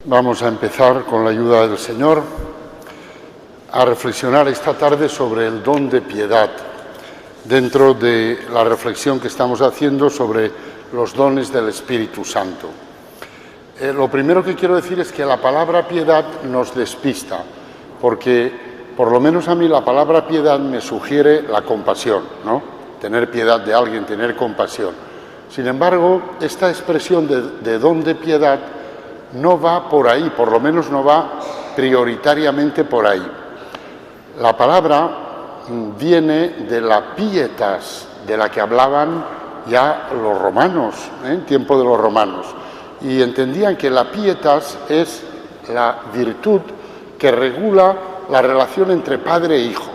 Vamos a empezar, con la ayuda del Señor, a reflexionar esta tarde sobre el don de piedad, dentro de la reflexión que estamos haciendo sobre los dones del Espíritu Santo. Lo primero que quiero decir es que la palabra piedad nos despista, porque por lo menos a mí la palabra piedad me sugiere la compasión, ¿no? Tener piedad de alguien, tener compasión. Sin embargo, esta expresión de don de piedad no va por ahí, por lo menos no va prioritariamente por ahí. La palabra viene de la pietas, de la que hablaban ya los romanos, en tiempo de los romanos, y entendían que la pietas es la virtud que regula la relación entre padre e hijo.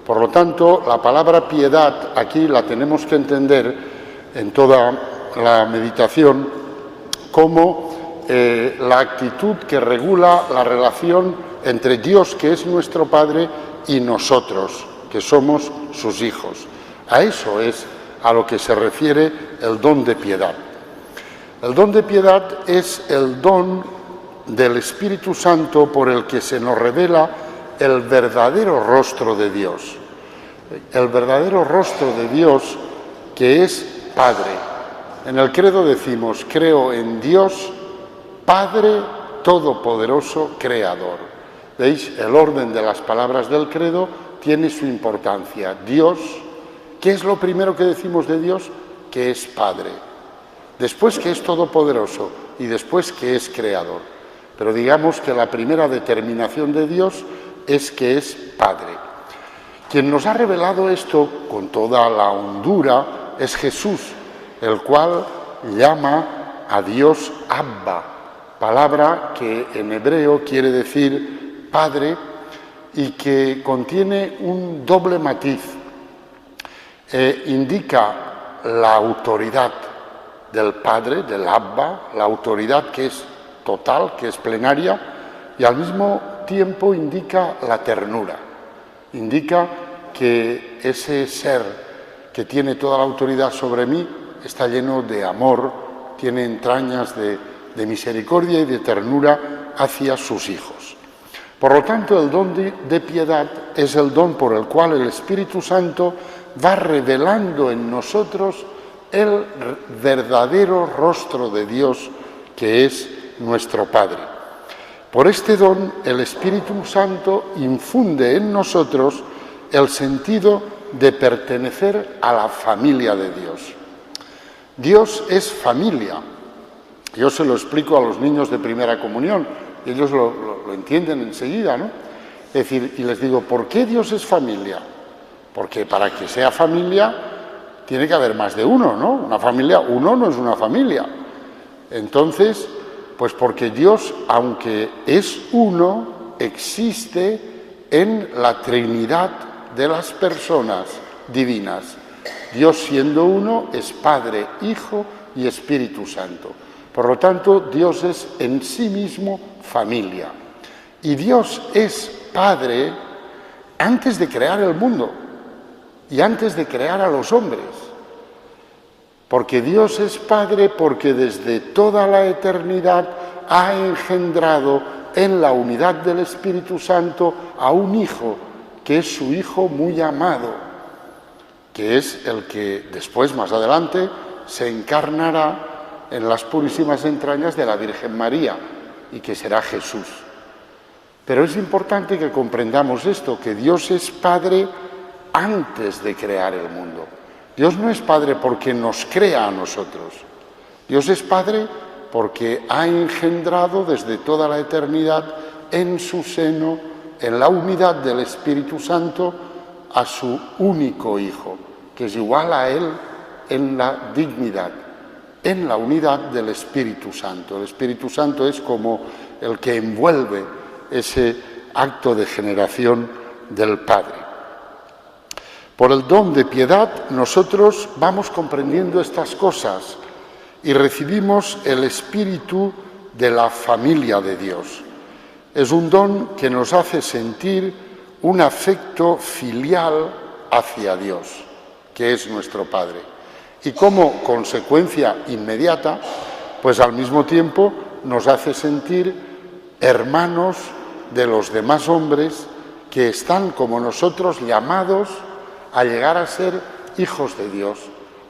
Por lo tanto, la palabra piedad aquí la tenemos que entender en toda la meditación como la actitud que regula la relación entre Dios, que es nuestro Padre, y nosotros, que somos sus hijos. A eso es a lo que se refiere el don de piedad. El don de piedad es el don del Espíritu Santo por el que se nos revela el verdadero rostro de Dios. El verdadero rostro de Dios, que es Padre. En el credo decimos: creo en Dios, Padre Todopoderoso, Creador. ¿Veis? El orden de las palabras del credo tiene su importancia. Dios, ¿qué es lo primero que decimos de Dios? Que es Padre. Después que es Todopoderoso y después que es Creador. Pero digamos que la primera determinación de Dios es que es Padre. Quien nos ha revelado esto con toda la hondura es Jesús, el cual llama a Dios Abba, palabra que en hebreo quiere decir Padre y que contiene un doble matiz. Indica la autoridad del Padre, del Abba, la autoridad que es total, que es plenaria, y al mismo tiempo indica la ternura. Indica que ese ser que tiene toda la autoridad sobre mí está lleno de amor, tiene entrañas de misericordia y de ternura hacia sus hijos. Por lo tanto, el don de piedad es el don por el cual el Espíritu Santo va revelando en nosotros el verdadero rostro de Dios, que es nuestro Padre. Por este don, el Espíritu Santo infunde en nosotros el sentido de pertenecer a la familia de Dios. Dios es familia. Yo se lo explico a los niños de primera comunión, y ellos lo entienden enseguida, ¿no? Es decir, y les digo, ¿por qué Dios es familia? Porque para que sea familia tiene que haber más de uno, ¿no? Una familia, uno no es una familia. Entonces, pues porque Dios, aunque es uno, existe en la Trinidad de las personas divinas. Dios, siendo uno, es Padre, Hijo y Espíritu Santo. Por lo tanto, Dios es en sí mismo familia. Y Dios es Padre antes de crear el mundo y antes de crear a los hombres. Porque Dios es Padre porque desde toda la eternidad ha engendrado en la unidad del Espíritu Santo a un Hijo, que es su Hijo muy amado, que es el que después, más adelante, se encarnará en las purísimas entrañas de la Virgen María, y que será Jesús. Pero es importante que comprendamos esto, que Dios es Padre antes de crear el mundo. Dios no es Padre porque nos crea a nosotros. Dios es Padre porque ha engendrado desde toda la eternidad en su seno, en la unidad del Espíritu Santo, a su único Hijo, que es igual a Él en la dignidad, en la unidad del Espíritu Santo. El Espíritu Santo es como el que envuelve ese acto de generación del Padre. Por el don de piedad nosotros vamos comprendiendo estas cosas y recibimos el espíritu de la familia de Dios. Es un don que nos hace sentir un afecto filial hacia Dios, que es nuestro Padre. Y como consecuencia inmediata, pues al mismo tiempo nos hace sentir hermanos de los demás hombres que están como nosotros llamados a llegar a ser hijos de Dios,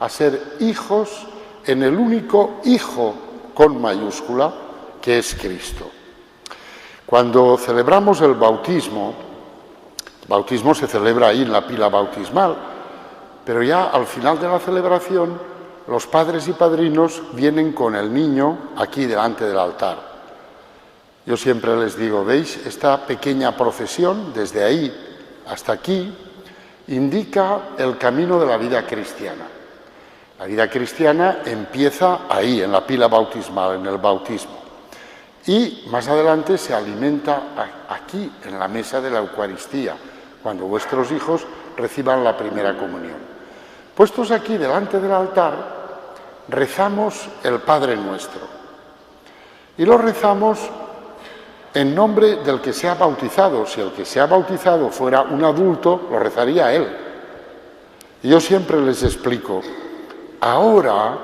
a ser hijos en el único Hijo con mayúscula, que es Cristo. Cuando celebramos el bautismo se celebra ahí en la pila bautismal, pero ya al final de la celebración los padres y padrinos vienen con el niño aquí delante del altar. Yo siempre les digo, ¿veis? Esta pequeña procesión, desde ahí hasta aquí, indica el camino de la vida cristiana. La vida cristiana empieza ahí, en la pila bautismal, en el bautismo. Y más adelante se alimenta aquí, en la mesa de la Eucaristía, cuando vuestros hijos reciban la primera comunión. Puestos aquí delante del altar, rezamos el Padre Nuestro. Y lo rezamos en nombre del que se ha bautizado. Si el que se ha bautizado fuera un adulto, lo rezaría él. Y yo siempre les explico, ahora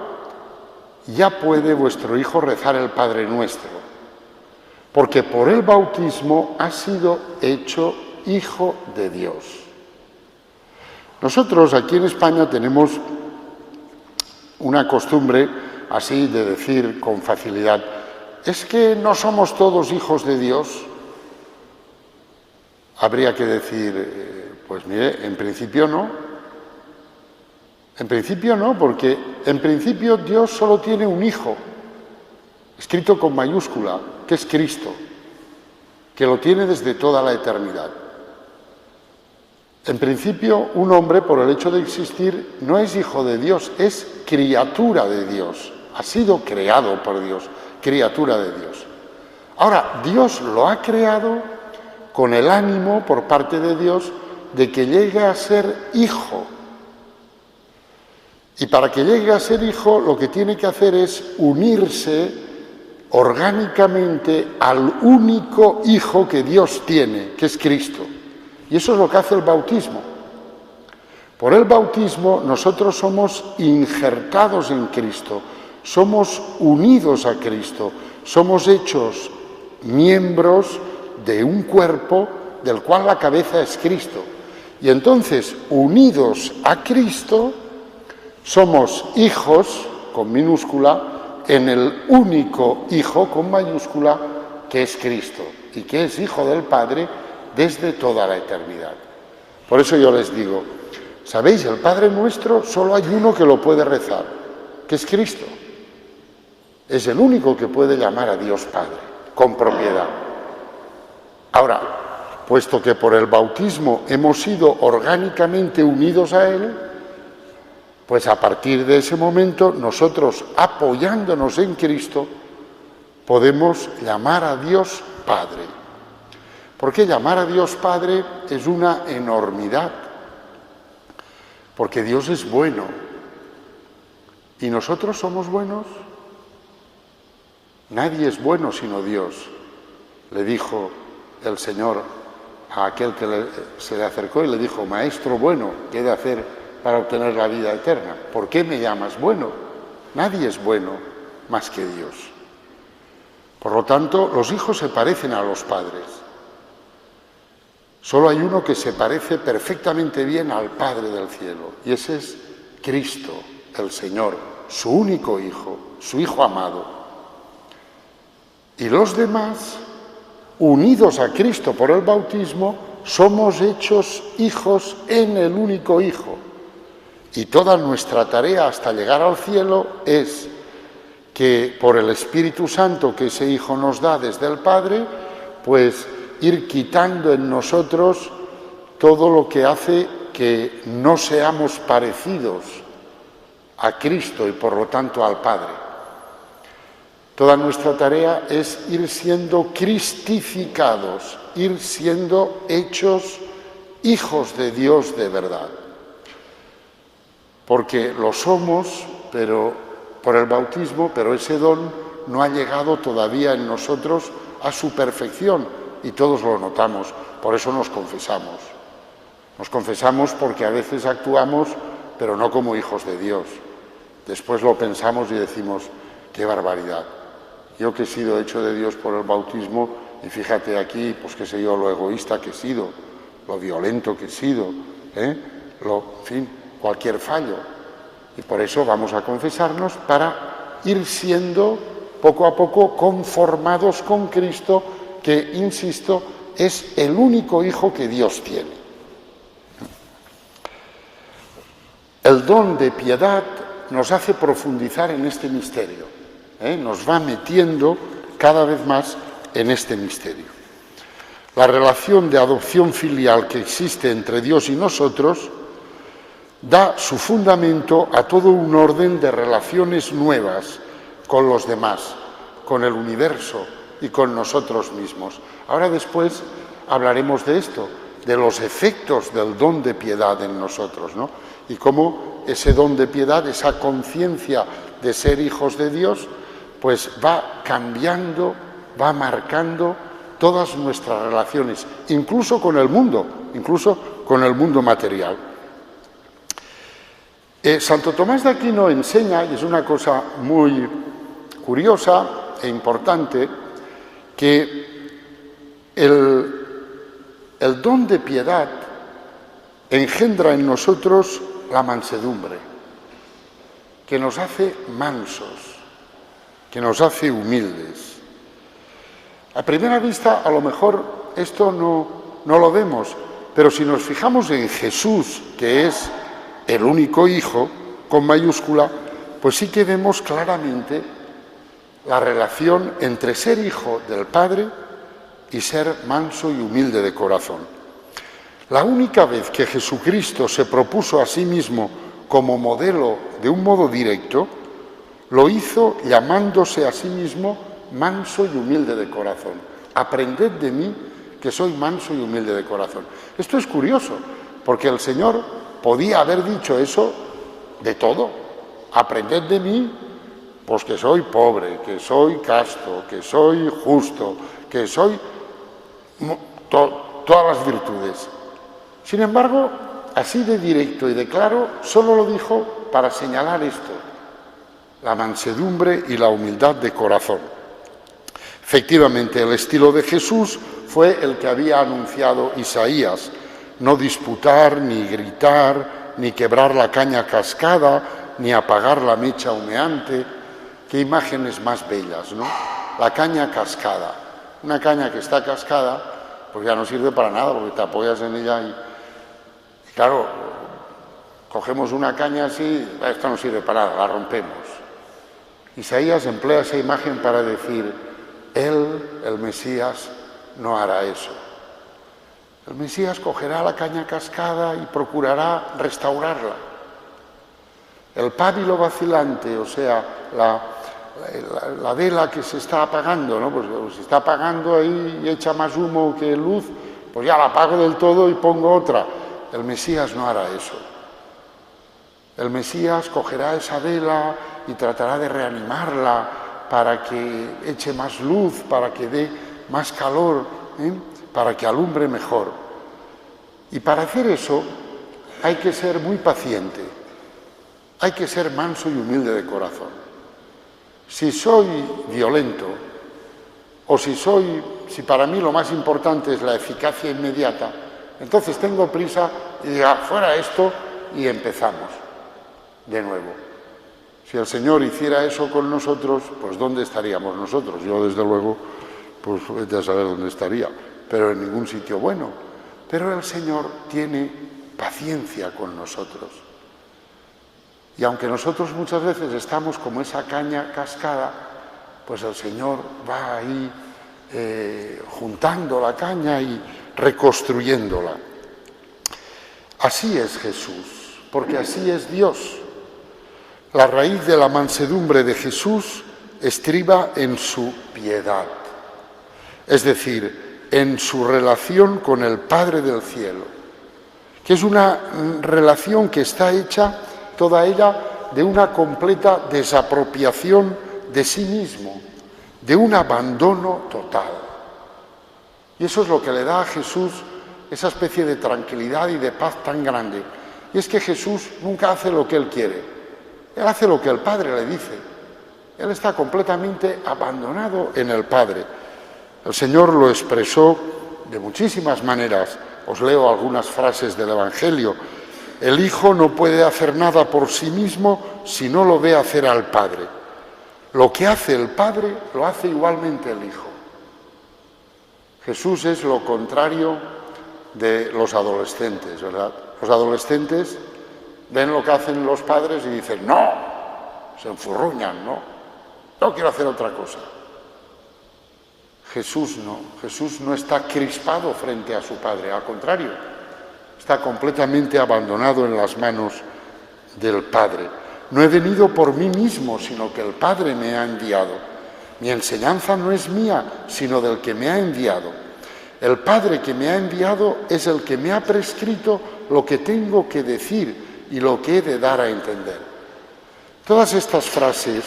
ya puede vuestro hijo rezar el Padre Nuestro, porque por el bautismo ha sido hecho hijo de Dios. Nosotros aquí en España tenemos una costumbre así de decir con facilidad, ¿es que no somos todos hijos de Dios? Habría que decir, pues mire, en principio no. En principio no, porque en principio Dios solo tiene un hijo, escrito con mayúscula, que es Cristo, que lo tiene desde toda la eternidad. En principio, un hombre, por el hecho de existir, no es hijo de Dios, es criatura de Dios. Ha sido creado por Dios, criatura de Dios. Ahora, Dios lo ha creado con el ánimo, por parte de Dios, de que llegue a ser hijo. Y para que llegue a ser hijo, lo que tiene que hacer es unirse orgánicamente al único hijo que Dios tiene, que es Cristo. Y eso es lo que hace el bautismo. Por el bautismo nosotros somos injertados en Cristo, somos unidos a Cristo, somos hechos miembros de un cuerpo del cual la cabeza es Cristo. Y entonces, unidos a Cristo, somos hijos, con minúscula, en el único Hijo, con mayúscula, que es Cristo, y que es Hijo del Padre desde toda la eternidad. Por eso yo les digo, ¿sabéis? El Padre Nuestro solo hay uno que lo puede rezar, que es Cristo. Es el único que puede llamar a Dios Padre, con propiedad. Ahora, puesto que por el bautismo hemos sido orgánicamente unidos a Él, pues a partir de ese momento nosotros, apoyándonos en Cristo, podemos llamar a Dios Padre. Porque llamar a Dios Padre es una enormidad, porque Dios es bueno. ¿Y nosotros somos buenos? Nadie es bueno sino Dios, le dijo el Señor a aquel que se le acercó y le dijo, Maestro bueno, ¿qué he de hacer para obtener la vida eterna? ¿Por qué me llamas bueno? Nadie es bueno más que Dios. Por lo tanto, los hijos se parecen a los padres. Solo hay uno que se parece perfectamente bien al Padre del cielo, y ese es Cristo, el Señor, su único Hijo, su Hijo amado. Y los demás, unidos a Cristo por el bautismo, somos hechos hijos en el único Hijo. Y toda nuestra tarea hasta llegar al cielo es que por el Espíritu Santo que ese Hijo nos da desde el Padre, pues ir quitando en nosotros todo lo que hace que no seamos parecidos a Cristo y por lo tanto al Padre. Toda nuestra tarea es ir siendo cristificados, ir siendo hechos hijos de Dios de verdad. Porque lo somos, pero por el bautismo, pero ese don no ha llegado todavía en nosotros a su perfección y todos lo notamos. Por eso nos confesamos. Nos confesamos porque a veces actuamos, pero no como hijos de Dios. Después lo pensamos y decimos, qué barbaridad. Yo que he sido hecho de Dios por el bautismo, y fíjate aquí, pues qué sé yo, lo egoísta que he sido, lo violento que he sido, en fin, cualquier fallo. Y por eso vamos a confesarnos para ir siendo poco a poco conformados con Cristo, que, insisto, es el único Hijo que Dios tiene. El don de piedad nos hace profundizar en este misterio, nos va metiendo cada vez más en este misterio. La relación de adopción filial que existe entre Dios y nosotros da su fundamento a todo un orden de relaciones nuevas con los demás, con el universo y con nosotros mismos. Ahora después hablaremos de esto, de los efectos del don de piedad en nosotros, ¿no? Y cómo ese don de piedad, esa conciencia de ser hijos de Dios, pues va cambiando, va marcando todas nuestras relaciones, incluso con el mundo material. Santo Tomás de Aquino enseña, y es una cosa muy curiosa e importante, que el don de piedad engendra en nosotros la mansedumbre, que nos hace mansos, que nos hace humildes. A primera vista, a lo mejor esto no lo vemos, pero si nos fijamos en Jesús, que es el único Hijo, con mayúscula, pues sí que vemos claramente la relación entre ser hijo del Padre y ser manso y humilde de corazón. La única vez que Jesucristo se propuso a sí mismo como modelo de un modo directo, lo hizo llamándose a sí mismo manso y humilde de corazón. Aprended de mí, que soy manso y humilde de corazón. Esto es curioso, porque el Señor podía haber dicho eso de todo. Aprended de mí, pues que soy pobre, que soy casto, que soy justo, que soy todas las virtudes. Sin embargo, así de directo y de claro, solo lo dijo para señalar esto, la mansedumbre y la humildad de corazón. Efectivamente, el estilo de Jesús fue el que había anunciado Isaías: no disputar, ni gritar, ni quebrar la caña cascada, ni apagar la mecha humeante. Qué imágenes más bellas, ¿no? La caña cascada. Una caña que está cascada, pues ya no sirve para nada, porque te apoyas en ella y claro, cogemos una caña así, esto no sirve para nada, la rompemos. Isaías emplea esa imagen para decir: Él, el Mesías, no hará eso. El Mesías cogerá la caña cascada y procurará restaurarla. El pábilo vacilante, o sea, la vela que se está apagando, ¿no? Pues se está apagando ahí y echa más humo que luz, pues ya la apago del todo y pongo otra. El Mesías no hará eso. El Mesías cogerá esa vela y tratará de reanimarla para que eche más luz, para que dé más calor, para que alumbre mejor. Y para hacer eso hay que ser muy paciente, hay que ser manso y humilde de corazón. Si soy violento, o si para mí lo más importante es la eficacia inmediata, entonces tengo prisa y digo, fuera esto, y empezamos de nuevo. Si el Señor hiciera eso con nosotros, pues ¿dónde estaríamos nosotros? Yo, desde luego, pues vete a saber dónde estaría, pero en ningún sitio bueno. Pero el Señor tiene paciencia con nosotros. Y aunque nosotros muchas veces estamos como esa caña cascada, pues el Señor va ahí juntando la caña y reconstruyéndola. Así es Jesús, porque así es Dios. La raíz de la mansedumbre de Jesús estriba en su piedad, es decir, en su relación con el Padre del Cielo, que es una relación que está hecha toda ella de una completa desapropiación de sí mismo, de un abandono total. Y eso es lo que le da a Jesús esa especie de tranquilidad y de paz tan grande. Y es que Jesús nunca hace lo que Él quiere. Él hace lo que el Padre le dice. Él está completamente abandonado en el Padre. El Señor lo expresó de muchísimas maneras. Os leo algunas frases del Evangelio. El Hijo no puede hacer nada por sí mismo si no lo ve hacer al Padre. Lo que hace el Padre lo hace igualmente el Hijo. Jesús es lo contrario de los adolescentes, ¿verdad? Los adolescentes ven lo que hacen los padres y dicen, no, se enfurruñan, no quiero hacer otra cosa. Jesús no está crispado frente a su Padre, al contrario, está completamente abandonado en las manos del Padre. No he venido por mí mismo, sino que el Padre me ha enviado. Mi enseñanza no es mía, sino del que me ha enviado. El Padre que me ha enviado es el que me ha prescrito lo que tengo que decir y lo que he de dar a entender. Todas estas frases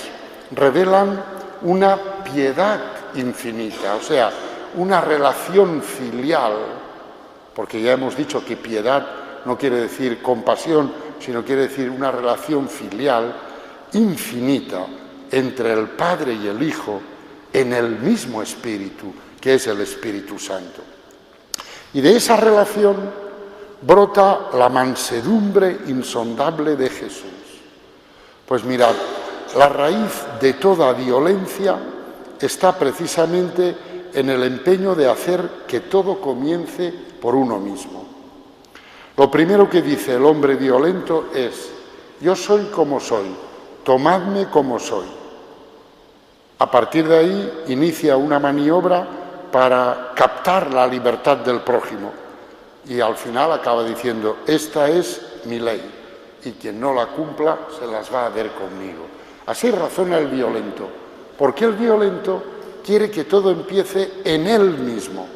revelan una piedad infinita, o sea, una relación filial, porque ya hemos dicho que piedad no quiere decir compasión, sino quiere decir una relación filial infinita entre el Padre y el Hijo en el mismo Espíritu, que es el Espíritu Santo. Y de esa relación brota la mansedumbre insondable de Jesús. Pues mirad, la raíz de toda violencia está precisamente en el empeño de hacer que todo comience por uno mismo. Lo primero que dice el hombre violento es, yo soy como soy, tomadme como soy. A partir de ahí inicia una maniobra para captar la libertad del prójimo y al final acaba diciendo, esta es mi ley y quien no la cumpla se las va a ver conmigo. Así razona el violento, porque el violento quiere que todo empiece en él mismo.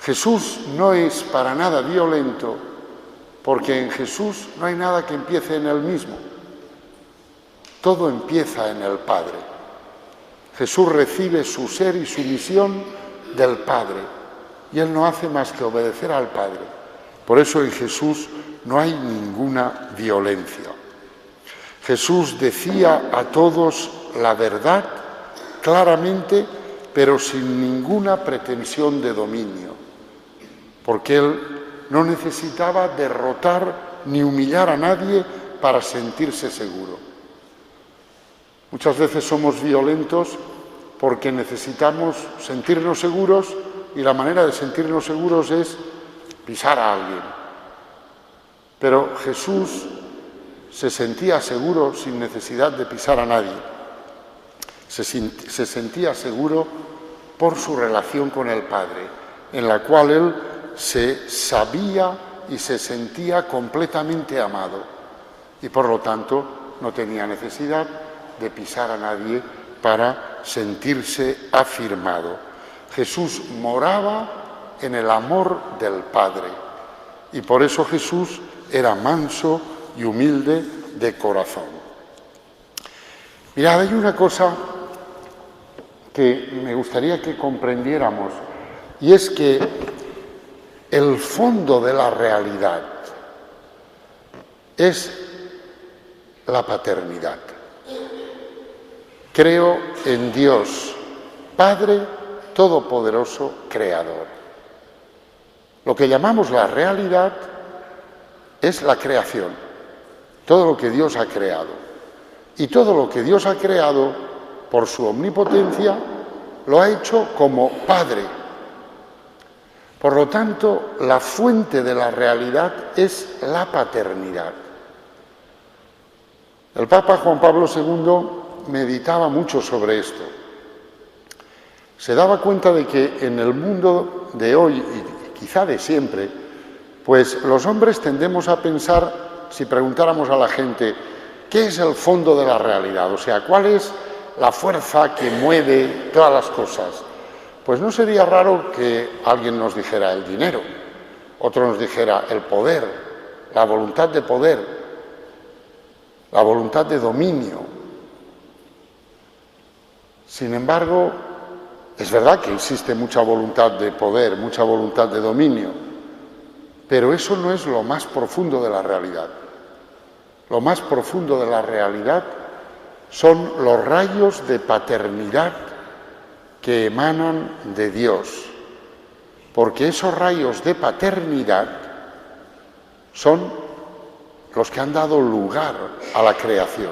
Jesús no es para nada violento porque en Jesús no hay nada que empiece en él mismo. Todo empieza en el Padre. Jesús recibe su ser y su misión del Padre y Él no hace más que obedecer al Padre. Por eso en Jesús no hay ninguna violencia. Jesús decía a todos la verdad claramente, pero sin ninguna pretensión de dominio, porque Él no necesitaba derrotar ni humillar a nadie para sentirse seguro. Muchas veces somos violentos porque necesitamos sentirnos seguros y la manera de sentirnos seguros es pisar a alguien. Pero Jesús se sentía seguro sin necesidad de pisar a nadie. Se sentía seguro por su relación con el Padre, en la cual Él se sabía y se sentía completamente amado y por lo tanto no tenía necesidad de pisar a nadie para sentirse afirmado. Jesús moraba en el amor del Padre y por eso Jesús era manso y humilde de corazón. Mirad, hay una cosa que me gustaría que comprendiéramos y es que el fondo de la realidad es la paternidad. Creo en Dios, Padre Todopoderoso, Creador. Lo que llamamos la realidad es la creación, todo lo que Dios ha creado. Y todo lo que Dios ha creado, por su omnipotencia, lo ha hecho como Padre. Por lo tanto, la fuente de la realidad es la paternidad. El Papa Juan Pablo II meditaba mucho sobre esto. Se daba cuenta de que en el mundo de hoy, y quizá de siempre, pues los hombres tendemos a pensar, si preguntáramos a la gente, ¿qué es el fondo de la realidad? O sea, ¿cuál es la fuerza que mueve todas las cosas? Pues no sería raro que alguien nos dijera el dinero, otro nos dijera el poder, la voluntad de poder, la voluntad de dominio. Sin embargo, es verdad que existe mucha voluntad de poder, mucha voluntad de dominio, pero eso no es lo más profundo de la realidad. Lo más profundo de la realidad son los rayos de paternidad que emanan de Dios, porque esos rayos de paternidad son los que han dado lugar a la creación.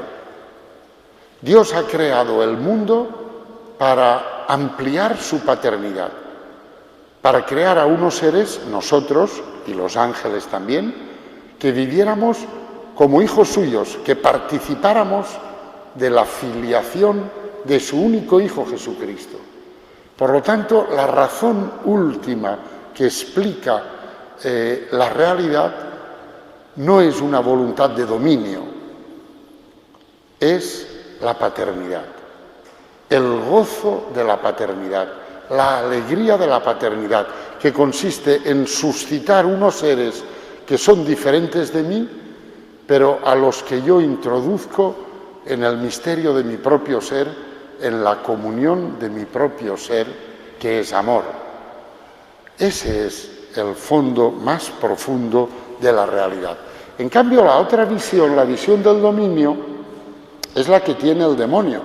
Dios ha creado el mundo para ampliar su paternidad, para crear a unos seres, nosotros y los ángeles también, que viviéramos como hijos suyos, que participáramos de la filiación de su único Hijo Jesucristo. Por lo tanto, la razón última que explica la realidad no es una voluntad de dominio, es la paternidad, el gozo de la paternidad, la alegría de la paternidad, que consiste en suscitar unos seres que son diferentes de mí, pero a los que yo introduzco en el misterio de mi propio ser, en la comunión de mi propio ser, que es amor. Ese es el fondo más profundo de la realidad. En cambio, la otra visión, la visión del dominio, es la que tiene el demonio.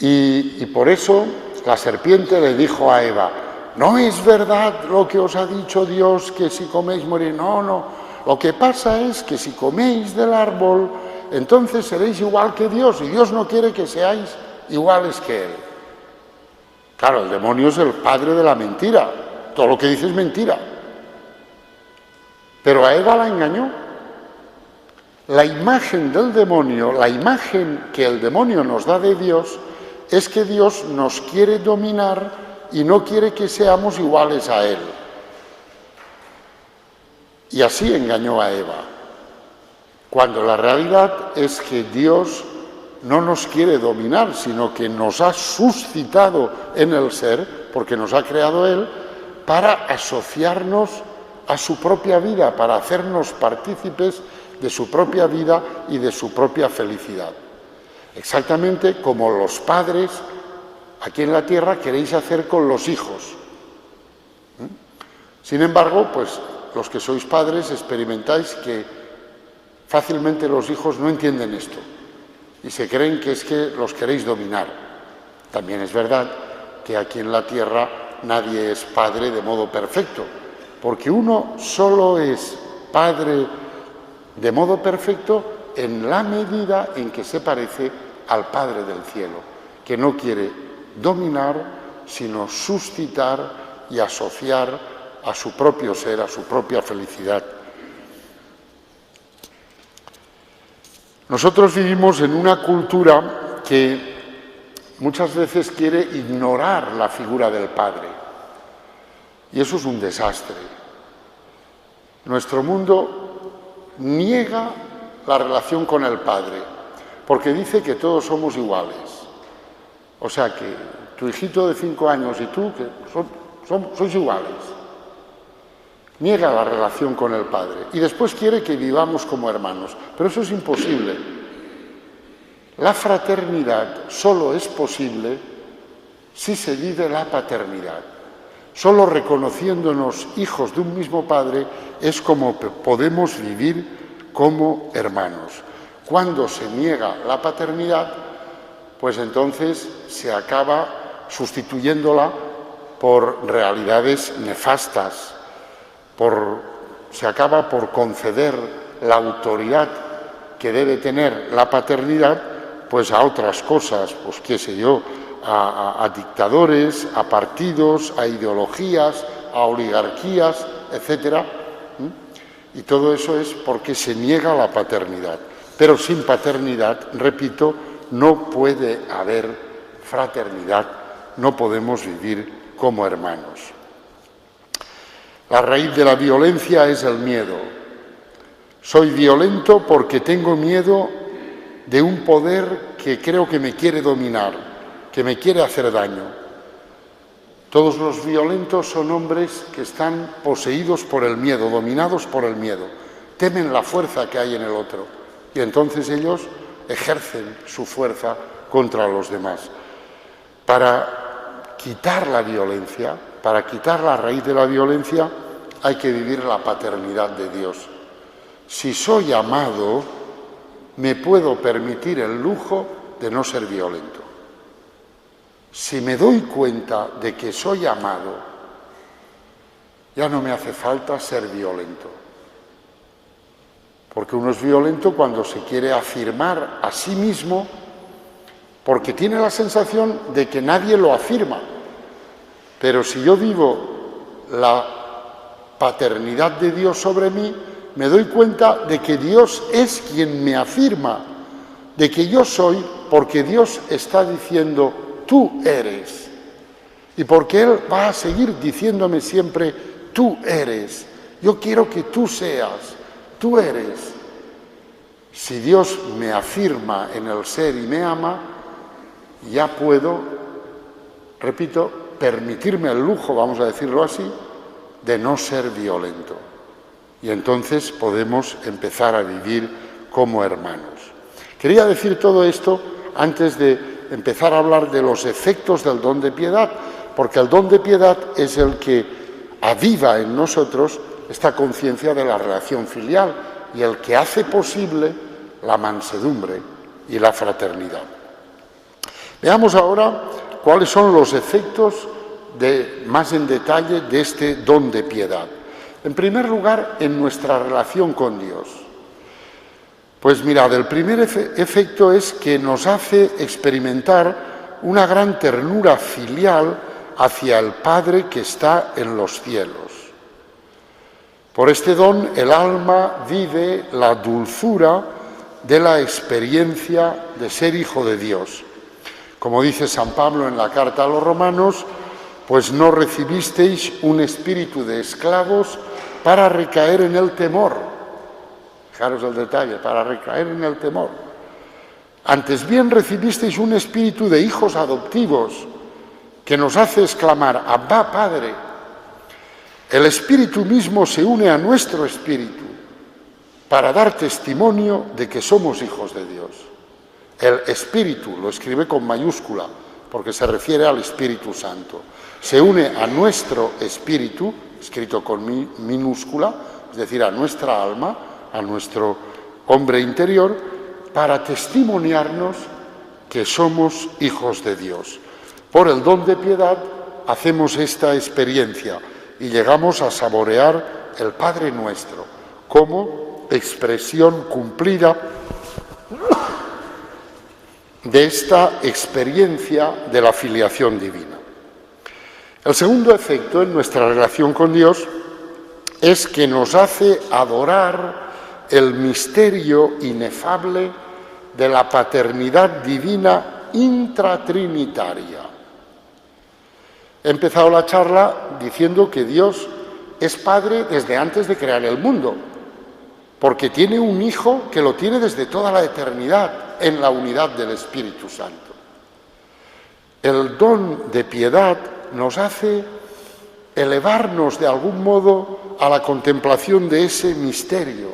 Y por eso la serpiente le dijo a Eva: no es verdad lo que os ha dicho Dios, que si coméis moriréis. No. Lo que pasa es que si coméis del árbol, entonces seréis igual que Dios, y Dios no quiere que seáis iguales que Él. Claro, el demonio es el padre de la mentira. Todo lo que dice es mentira. Pero a Eva la engañó. La imagen del demonio, la imagen que el demonio nos da de Dios, es que Dios nos quiere dominar y no quiere que seamos iguales a Él. Y así engañó a Eva, cuando la realidad es que Dios no nos quiere dominar, sino que nos ha suscitado en el ser, porque nos ha creado Él, para asociarnos a su propia vida, para hacernos partícipes de su propia vida y de su propia felicidad. Exactamente como los padres aquí en la tierra queréis hacer con los hijos. Sin embargo, pues los que sois padres experimentáis que fácilmente los hijos no entienden esto y se creen que es que los queréis dominar. También es verdad que aquí en la tierra nadie es padre de modo perfecto, porque uno solo es padre de modo perfecto en la medida en que se parece al Padre del cielo, que no quiere dominar, sino suscitar y asociar a su propio ser, a su propia felicidad. Nosotros vivimos en una cultura que muchas veces quiere ignorar la figura del Padre, y eso es un desastre. Nuestro mundo niega la relación con el Padre, porque dice que todos somos iguales. O sea que tu hijito de 5 años y tú, que sois iguales. Niega la relación con el Padre y después quiere que vivamos como hermanos. Pero eso es imposible. La fraternidad solo es posible si se vive la paternidad. Solo reconociéndonos hijos de un mismo Padre es como podemos vivir como hermanos. Cuando se niega la paternidad, pues entonces se acaba sustituyéndola por realidades nefastas, se acaba por conceder la autoridad que debe tener la paternidad pues a otras cosas, pues qué sé yo, a dictadores, a partidos, a ideologías, a oligarquías, etcétera. Y todo eso es porque se niega la paternidad. Pero sin paternidad, repito, no puede haber fraternidad, no podemos vivir como hermanos. La raíz de la violencia es el miedo. Soy violento porque tengo miedo de un poder que creo que me quiere dominar, que me quiere hacer daño. Todos los violentos son hombres que están poseídos por el miedo, dominados por el miedo. Temen la fuerza que hay en el otro y entonces ellos ejercen su fuerza contra los demás. Para quitar la violencia, para quitar la raíz de la violencia, hay que vivir la paternidad de Dios. Si soy amado, me puedo permitir el lujo de no ser violento. Si me doy cuenta de que soy amado, ya no me hace falta ser violento. Porque uno es violento cuando se quiere afirmar a sí mismo, porque tiene la sensación de que nadie lo afirma. Pero si yo vivo la paternidad de Dios sobre mí, me doy cuenta de que Dios es quien me afirma, de que yo soy, porque Dios está diciendo, tú eres. Y porque Él va a seguir diciéndome siempre, tú eres. Yo quiero que tú seas, tú eres. Si Dios me afirma en el ser y me ama, ya puedo, repito, permitirme el lujo, vamos a decirlo así, de no ser violento. Y entonces podemos empezar a vivir como hermanos. Quería decir todo esto antes de empezar a hablar de los efectos del don de piedad, porque el don de piedad es el que aviva en nosotros esta conciencia de la relación filial y el que hace posible la mansedumbre y la fraternidad. Veamos ahora cuáles son los efectos más en detalle de este don de piedad. En primer lugar, en nuestra relación con Dios. Pues mirad, el primer efecto es que nos hace experimentar una gran ternura filial hacia el Padre que está en los cielos. Por este don, el alma vive la dulzura de la experiencia de ser hijo de Dios. Como dice San Pablo en la carta a los Romanos, pues no recibisteis un espíritu de esclavos para recaer en el temor. Fijaros el detalle, para recaer en el temor. Antes bien recibisteis un espíritu de hijos adoptivos que nos hace exclamar, Abba, Padre. El espíritu mismo se une a nuestro espíritu para dar testimonio de que somos hijos de Dios. El espíritu, lo escribe con mayúscula, porque se refiere al Espíritu Santo. Se une a nuestro espíritu, escrito con minúscula, es decir, a nuestra alma, a nuestro hombre interior, para testimoniarnos que somos hijos de Dios. Por el don de piedad hacemos esta experiencia y llegamos a saborear el Padre Nuestro como expresión cumplida de esta experiencia de la filiación divina. El segundo efecto en nuestra relación con Dios es que nos hace adorar el misterio inefable de la paternidad divina intratrinitaria. He empezado la charla diciendo que Dios es Padre desde antes de crear el mundo, porque tiene un Hijo que lo tiene desde toda la eternidad en la unidad del Espíritu Santo. El don de piedad nos hace elevarnos de algún modo a la contemplación de ese misterio.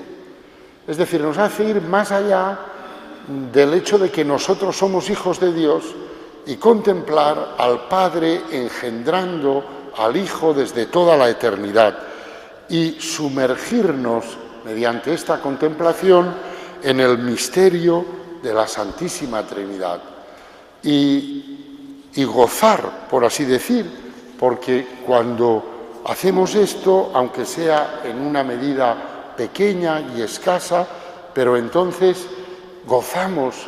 Es decir, nos hace ir más allá del hecho de que nosotros somos hijos de Dios y contemplar al Padre engendrando al Hijo desde toda la eternidad y sumergirnos mediante esta contemplación en el misterio de la Santísima Trinidad y gozar, por así decir, porque cuando hacemos esto, aunque sea en una medida pequeña y escasa, pero entonces gozamos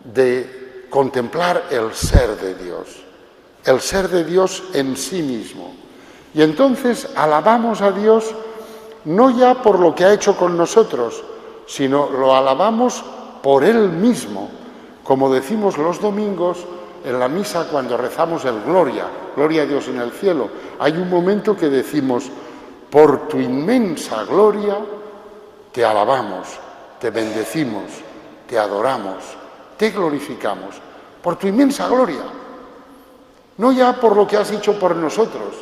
de contemplar el ser de Dios en sí mismo. Y entonces alabamos a Dios no ya por lo que ha hecho con nosotros, sino lo alabamos por Él mismo, como decimos los domingos en la misa cuando rezamos el Gloria, Gloria a Dios en el cielo. Hay un momento que decimos, por tu inmensa gloria te alabamos, te bendecimos, te adoramos, te glorificamos, por tu inmensa gloria. No ya por lo que has hecho por nosotros,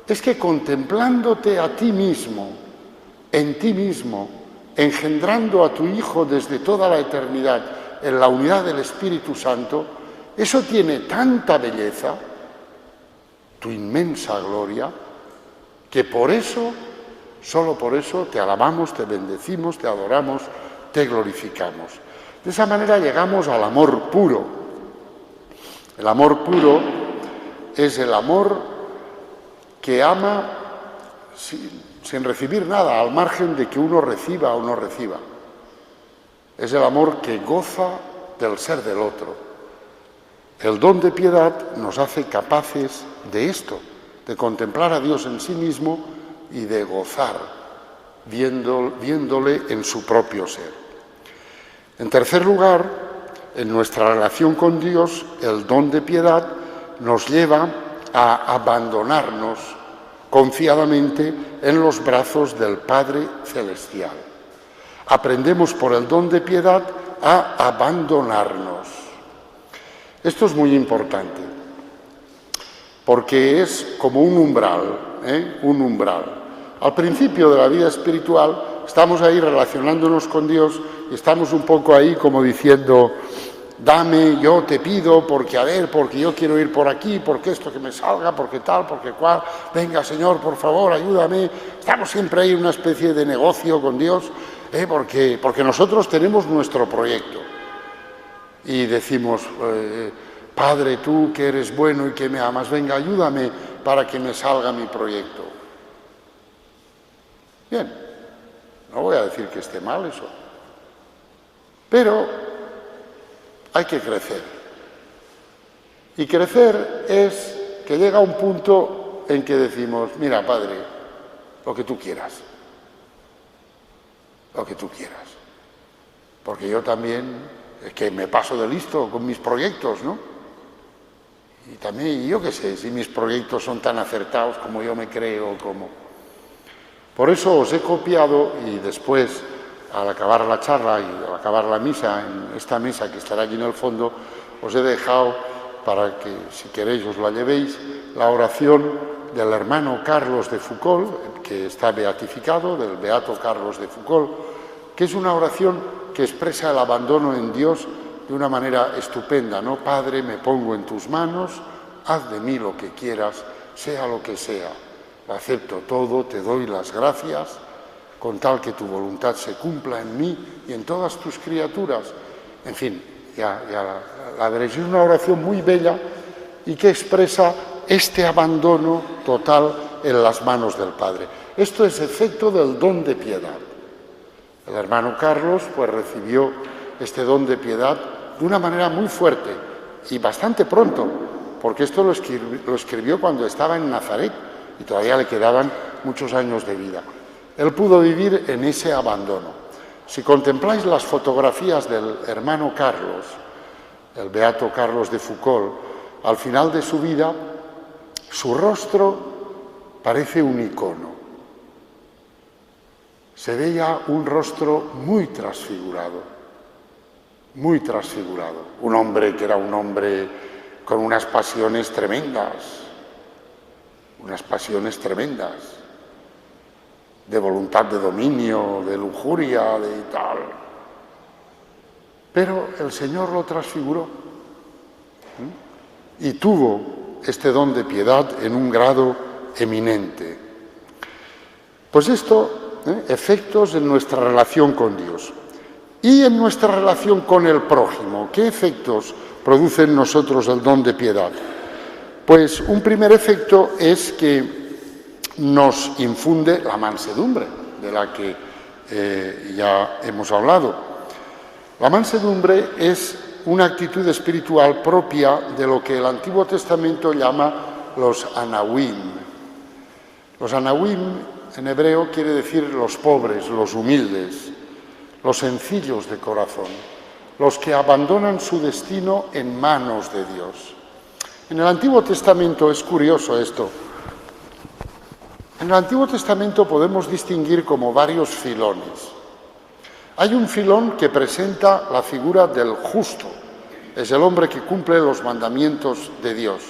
es que contemplándote a ti mismo, en ti mismo, engendrando a tu Hijo desde toda la eternidad en la unidad del Espíritu Santo, eso tiene tanta belleza, tu inmensa gloria, que por eso, solo por eso, te alabamos, te bendecimos, te adoramos, te glorificamos. De esa manera llegamos al amor puro. El amor puro es el amor que ama sin recibir nada, al margen de que uno reciba o no reciba. Es el amor que goza del ser del otro. El don de piedad nos hace capaces de esto, de contemplar a Dios en sí mismo y de gozar viéndole en su propio ser. En tercer lugar, en nuestra relación con Dios, el don de piedad nos lleva a abandonarnos confiadamente en los brazos del Padre Celestial. Aprendemos por el don de piedad a abandonarnos. Esto es muy importante, porque es como un umbral, un umbral. Al principio de la vida espiritual estamos ahí relacionándonos con Dios y estamos un poco ahí como diciendo, dame, yo te pido, porque a ver, porque yo quiero ir por aquí, porque esto que me salga, porque tal, porque cual, venga Señor, por favor, ayúdame. Estamos siempre ahí en una especie de negocio con Dios, porque nosotros tenemos nuestro proyecto. Y decimos, Padre, tú que eres bueno y que me amas, venga, ayúdame para que me salga mi proyecto. Bien, no voy a decir que esté mal eso, pero hay que crecer. Y crecer es que llega un punto en que decimos, mira, Padre, lo que tú quieras, porque yo también es que me paso de listo con mis proyectos, ¿no? Y también, yo qué sé, si mis proyectos son tan acertados como yo me creo, como... Por eso os he copiado y después, al acabar la charla y al acabar la misa, en esta mesa que estará allí en el fondo, os he dejado, para que si queréis os la llevéis, la oración del hermano Carlos de Foucauld, que está beatificado, del beato Carlos de Foucauld, que es una oración que expresa el abandono en Dios de una manera estupenda, ¿no? Padre, me pongo en tus manos, haz de mí lo que quieras, sea lo que sea. Lo acepto todo, te doy las gracias, con tal que tu voluntad se cumpla en mí y en todas tus criaturas. En fin, ya la veréis, es una oración muy bella y que expresa este abandono total en las manos del Padre. Esto es efecto del don de piedad. El hermano Carlos pues recibió este don de piedad de una manera muy fuerte y bastante pronto, porque esto lo escribió cuando estaba en Nazaret y todavía le quedaban muchos años de vida. Él pudo vivir en ese abandono. Si contempláis las fotografías del hermano Carlos, el beato Carlos de Foucauld, al final de su vida, su rostro parece un icono. Se veía un rostro muy transfigurado. Un hombre que era un hombre con unas pasiones tremendas, de voluntad de dominio, de lujuria, de tal. Pero el Señor lo transfiguró y tuvo este don de piedad en un grado eminente. Pues esto, efectos en nuestra relación con Dios y en nuestra relación con el prójimo. ¿Qué efectos produce en nosotros el don de piedad? Pues un primer efecto es que nos infunde la mansedumbre, de la que ya hemos hablado. La mansedumbre es una actitud espiritual propia de lo que el Antiguo Testamento llama los anawim. Los anawim en hebreo quiere decir los pobres, los humildes, los sencillos de corazón, los que abandonan su destino en manos de Dios. En el Antiguo Testamento es curioso esto. En el Antiguo Testamento podemos distinguir como varios filones. Hay un filón que presenta la figura del justo, es el hombre que cumple los mandamientos de Dios.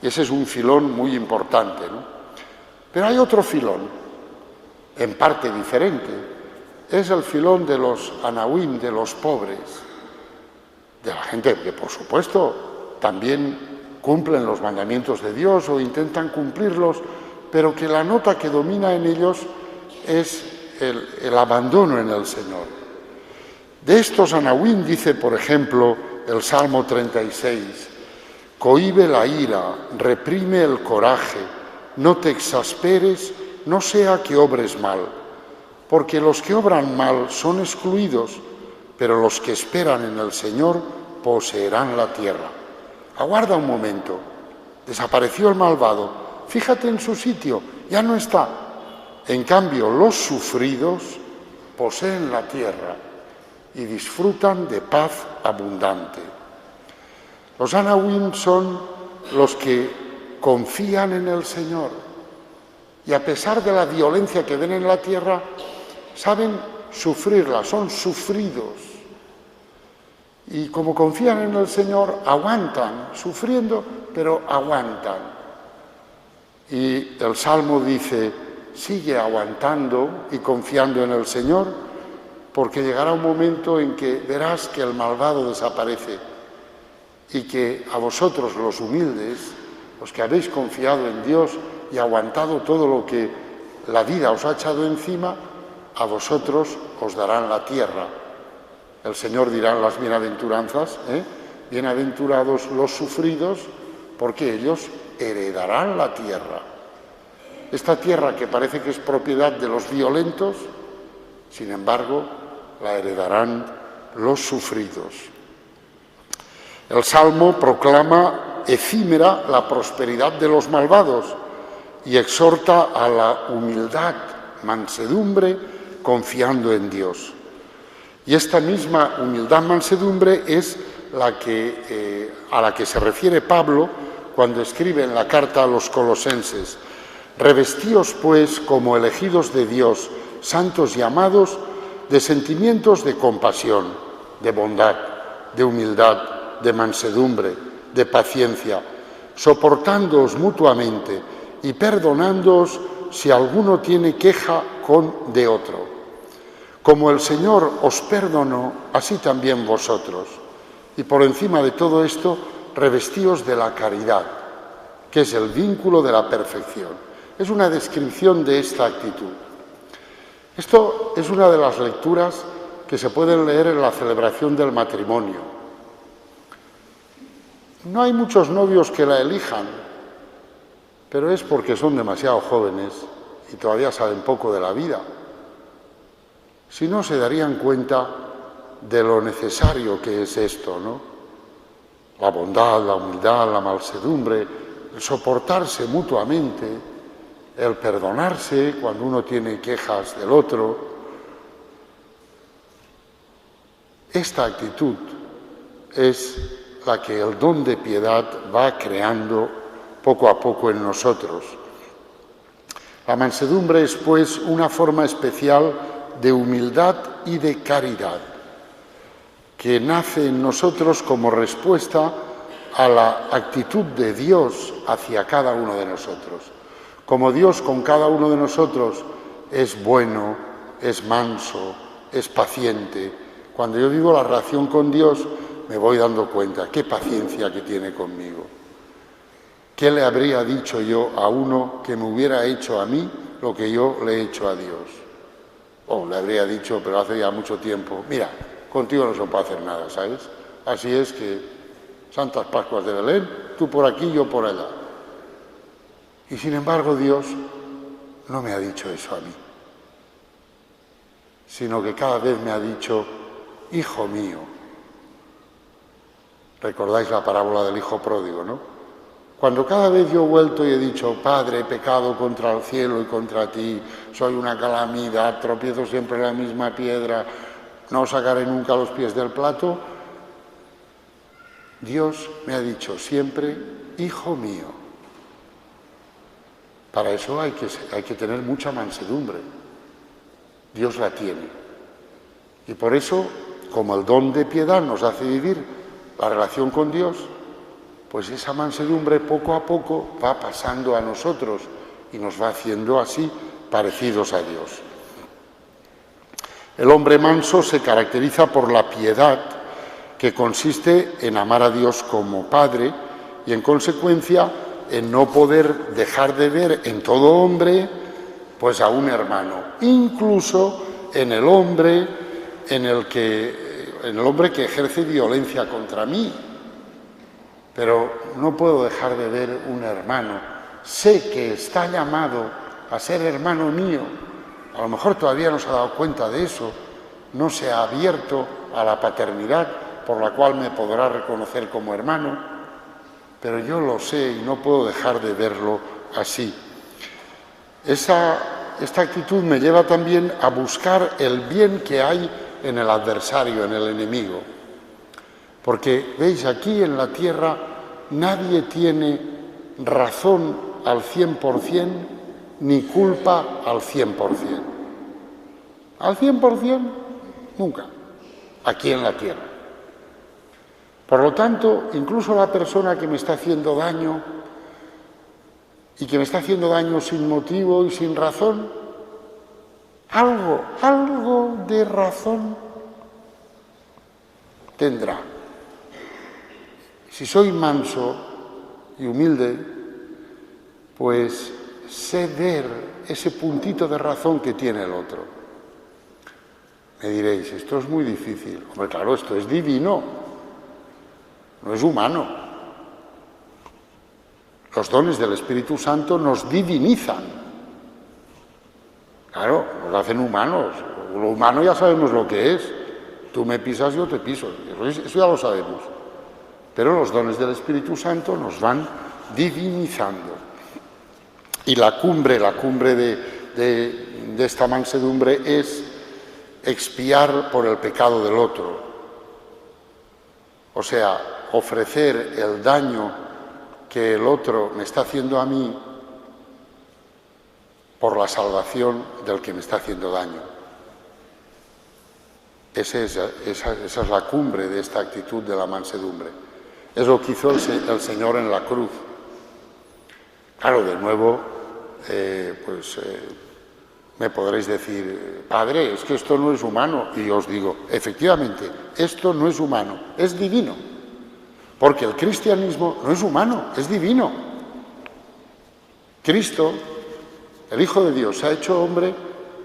Y ese es un filón muy importante, ¿no? Pero hay otro filón, en parte diferente, es el filón de los anawim, de los pobres, de la gente que, por supuesto, también cumplen los mandamientos de Dios o intentan cumplirlos, pero que la nota que domina en ellos es el abandono en el Señor. De estos Anahuín dice, por ejemplo, el Salmo 36, cohíbe la ira, reprime el coraje, no te exasperes, no sea que obres mal, porque los que obran mal son excluidos, pero los que esperan en el Señor poseerán la tierra. Aguarda un momento, desapareció el malvado, fíjate en su sitio, ya no está. En cambio, los sufridos poseen la tierra y disfrutan de paz abundante. Los Anahuín son los que confían en el Señor y a pesar de la violencia que ven en la tierra, saben sufrirla, son sufridos. Y como confían en el Señor, aguantan, sufriendo, pero aguantan. Y el Salmo dice, sigue aguantando y confiando en el Señor, porque llegará un momento en que verás que el malvado desaparece y que a vosotros los humildes, los que habéis confiado en Dios y aguantado todo lo que la vida os ha echado encima, a vosotros os darán la tierra. El Señor dirá en las bienaventuranzas, bienaventurados los sufridos, porque ellos heredarán la tierra. Esta tierra que parece que es propiedad de los violentos, sin embargo, la heredarán los sufridos. El Salmo proclama efímera la prosperidad de los malvados y exhorta a la humildad, mansedumbre, confiando en Dios. Y esta misma humildad, mansedumbre es a la que se refiere Pablo cuando escribe en la carta a los Colosenses: revestíos pues como elegidos de Dios, santos y amados, de sentimientos de compasión, de bondad, de humildad, de mansedumbre, de paciencia, soportándoos mutuamente y perdonándoos si alguno tiene queja de otro. Como el Señor os perdonó, así también vosotros. Y por encima de todo esto, revestíos de la caridad, que es el vínculo de la perfección. Es una descripción de esta actitud. Esto es una de las lecturas que se pueden leer en la celebración del matrimonio. No hay muchos novios que la elijan, pero es porque son demasiado jóvenes y todavía saben poco de la vida. Si no, se darían cuenta de lo necesario que es esto, ¿no? La bondad, la humildad, la mansedumbre, el soportarse mutuamente, el perdonarse cuando uno tiene quejas del otro. Esta actitud es la que el don de piedad va creando poco a poco en nosotros. La mansedumbre es, pues, una forma especial de humildad y de caridad, que nace en nosotros como respuesta a la actitud de Dios hacia cada uno de nosotros. Como Dios con cada uno de nosotros es bueno, es manso, es paciente, cuando yo vivo la relación con Dios me voy dando cuenta qué paciencia que tiene conmigo. ¿Qué le habría dicho yo a uno que me hubiera hecho a mí lo que yo le he hecho a Dios? O le habría dicho, pero hace ya mucho tiempo, mira, contigo no se puede hacer nada, ¿sabes? Así es que Santas Pascuas de Belén, tú por aquí, yo por allá. Y sin embargo Dios no me ha dicho eso a mí, sino que cada vez me ha dicho, hijo mío. ¿Recordáis la parábola del hijo pródigo, no? Cuando cada vez yo he vuelto y he dicho, Padre, he pecado contra el cielo y contra ti, soy una calamidad, tropiezo siempre en la misma piedra, no sacaré nunca los pies del plato, Dios me ha dicho siempre, hijo mío. Para eso hay que tener mucha mansedumbre. Dios la tiene. Y por eso, como el don de piedad nos hace vivir la relación con Dios, pues esa mansedumbre poco a poco va pasando a nosotros y nos va haciendo así parecidos a Dios. El hombre manso se caracteriza por la piedad, que consiste en amar a Dios como Padre y en consecuencia en no poder dejar de ver en todo hombre pues a un hermano, incluso en el hombre en el que en el hombre que ejerce violencia contra mí. Pero no puedo dejar de ver un hermano. Sé que está llamado a ser hermano mío. A lo mejor todavía no se ha dado cuenta de eso. No se ha abierto a la paternidad por la cual me podrá reconocer como hermano. Pero yo lo sé y no puedo dejar de verlo así. Esta actitud me lleva también a buscar el bien que hay en el adversario, en el enemigo. Porque, veis, aquí en la tierra nadie tiene razón al 100% ni culpa al 100%. Al 100% nunca, aquí en la tierra. Por lo tanto, incluso la persona que me está haciendo daño y que me está haciendo daño sin motivo y sin razón, algo de razón tendrá. Si soy manso y humilde, pues sé ver ese puntito de razón que tiene el otro. Me diréis, esto es muy difícil. Hombre, claro, esto es divino, no es humano. Los dones del Espíritu Santo nos divinizan. Claro, nos hacen humanos. Lo humano ya sabemos lo que es. Tú me pisas, yo te piso. Eso ya lo sabemos. Pero los dones del Espíritu Santo nos van divinizando. Y la cumbre de esta mansedumbre es expiar por el pecado del otro. O sea, ofrecer el daño que el otro me está haciendo a mí por la salvación del que me está haciendo daño. Esa es la cumbre de esta actitud de la mansedumbre. Es lo que hizo el Señor en la cruz. Claro, de nuevo, me podréis decir, Padre, es que esto no es humano. Y os digo, efectivamente, esto no es humano, es divino. Porque el cristianismo no es humano, es divino. Cristo, el Hijo de Dios, se ha hecho hombre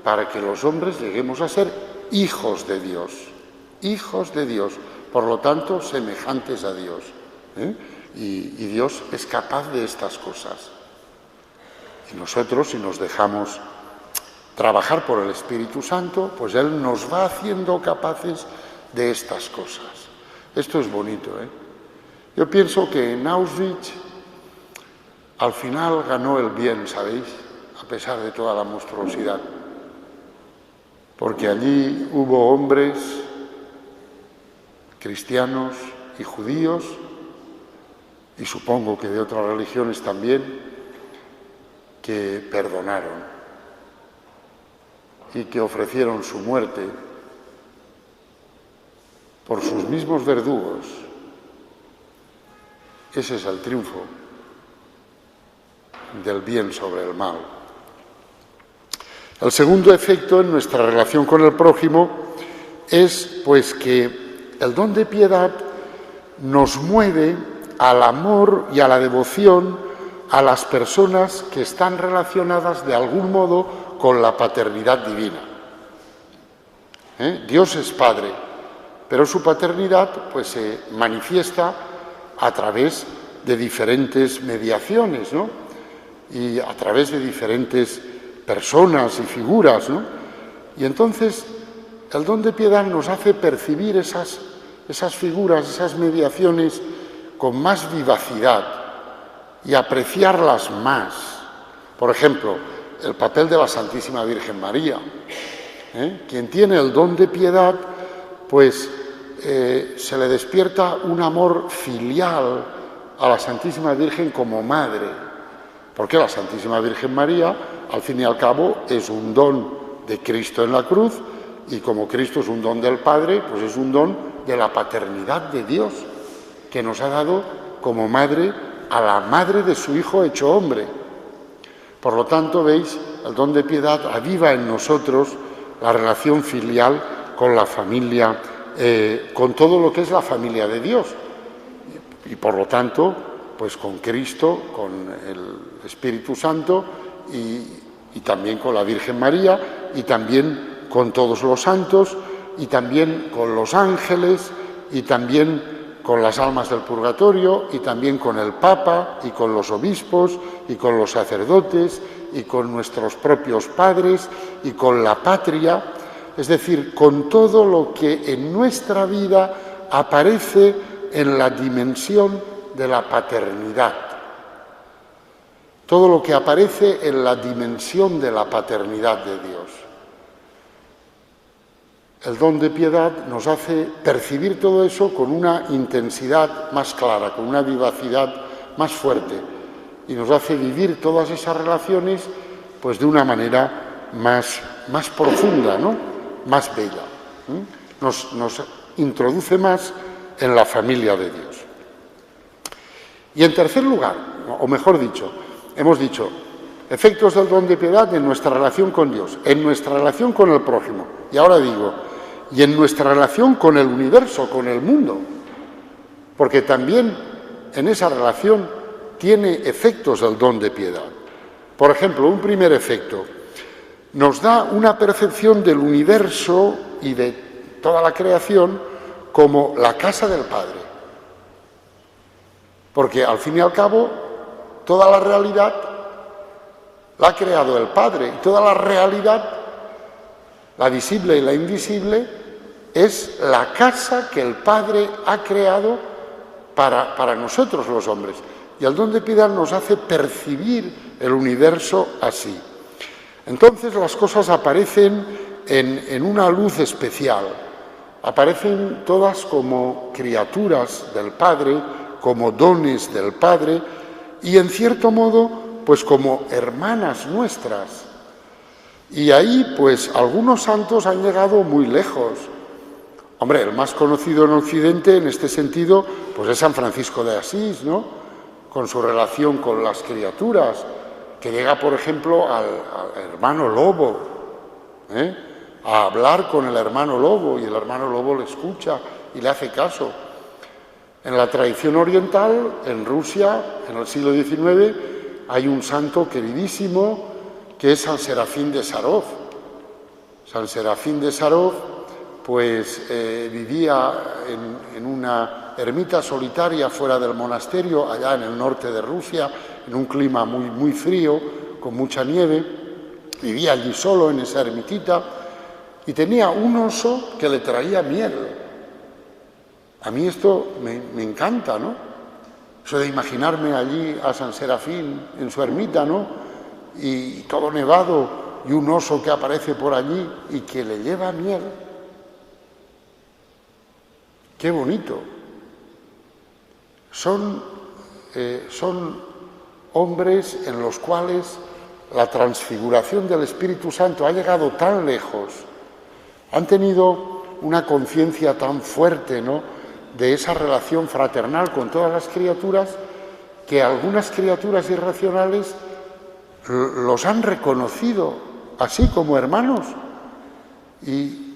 para que los hombres lleguemos a ser hijos de Dios. Hijos de Dios, por lo tanto, semejantes a Dios. Y Dios es capaz de estas cosas. Y nosotros, si nos dejamos trabajar por el Espíritu Santo, pues Él nos va haciendo capaces de estas cosas. Esto es bonito, ¿eh? Yo pienso que en Auschwitz al final ganó el bien, ¿sabéis? A pesar de toda la monstruosidad. Porque allí hubo hombres cristianos y judíos, y supongo que de otras religiones también, que perdonaron y que ofrecieron su muerte por sus mismos verdugos. Ese es el triunfo del bien sobre el mal. El segundo efecto en nuestra relación con el prójimo es, pues, que el don de piedad nos mueve al amor y a la devoción a las personas que están relacionadas de algún modo con la paternidad divina. Dios es Padre, pero su paternidad pues se manifiesta a través de diferentes mediaciones, ¿no? Y a través de diferentes personas y figuras, ¿no? Y entonces el don de piedad nos hace percibir esas figuras, esas mediaciones con más vivacidad y apreciarlas más. Por ejemplo, el papel de la Santísima Virgen María. Quien tiene el don de piedad, pues se le despierta un amor filial a la Santísima Virgen como madre, porque la Santísima Virgen María, al fin y al cabo, es un don de Cristo en la cruz, y como Cristo es un don del Padre, pues es un don de la paternidad de Dios, que nos ha dado como madre a la madre de su Hijo hecho hombre. Por lo tanto, veis, el don de piedad aviva en nosotros la relación filial con la familia, con todo lo que es la familia de Dios. Y por lo tanto, pues con Cristo, con el Espíritu Santo y también con la Virgen María y también con todos los santos y también con los ángeles, y también con las almas del purgatorio, y también con el Papa, y con los obispos, y con los sacerdotes, y con nuestros propios padres, y con la patria, es decir, con todo lo que en nuestra vida aparece en la dimensión de la paternidad. Todo lo que aparece en la dimensión de la paternidad de Dios. El don de piedad nos hace percibir todo eso con una intensidad más clara, con una vivacidad más fuerte, y nos hace vivir todas esas relaciones pues de una manera más profunda, ¿no? Más bella. Nos introduce más en la familia de Dios. Y en tercer lugar, o mejor dicho, hemos dicho efectos del don de piedad en nuestra relación con Dios, en nuestra relación con el prójimo, y ahora digo, y en nuestra relación con el universo, con el mundo, porque también en esa relación tiene efectos el don de piedad. Por ejemplo, un primer efecto, nos da una percepción del universo y de toda la creación como la casa del Padre, porque al fin y al cabo toda la realidad la ha creado el Padre, y toda la realidad, la visible y la invisible, es la casa que el Padre ha creado para nosotros los hombres. Y el don de piedad nos hace percibir el universo así. Entonces las cosas aparecen en una luz especial. Aparecen todas como criaturas del Padre, como dones del Padre, y en cierto modo, pues como hermanas nuestras. Y ahí, pues, algunos santos han llegado muy lejos. Hombre, el más conocido en Occidente en este sentido, pues es San Francisco de Asís, ¿no? Con su relación con las criaturas, que llega, por ejemplo, al hermano lobo, a hablar con el hermano lobo, y el hermano lobo le escucha y le hace caso. En la tradición oriental, en Rusia, en el siglo XIX, hay un santo queridísimo que es San Serafín de Sarov. San Serafín de Sarov, pues vivía en una ermita solitaria fuera del monasterio, allá en el norte de Rusia, en un clima muy frío, con mucha nieve. Vivía allí solo en esa ermitita y tenía un oso que le traía miel. A mí esto me encanta, ¿no? Eso de imaginarme allí a San Serafín en su ermita, ¿no? Y todo nevado, y un oso que aparece por allí y que le lleva miel. ¡Qué bonito! Son hombres en los cuales la transfiguración del Espíritu Santo ha llegado tan lejos, han tenido una conciencia tan fuerte, ¿no?, de esa relación fraternal con todas las criaturas, que algunas criaturas irracionales los han reconocido así como hermanos y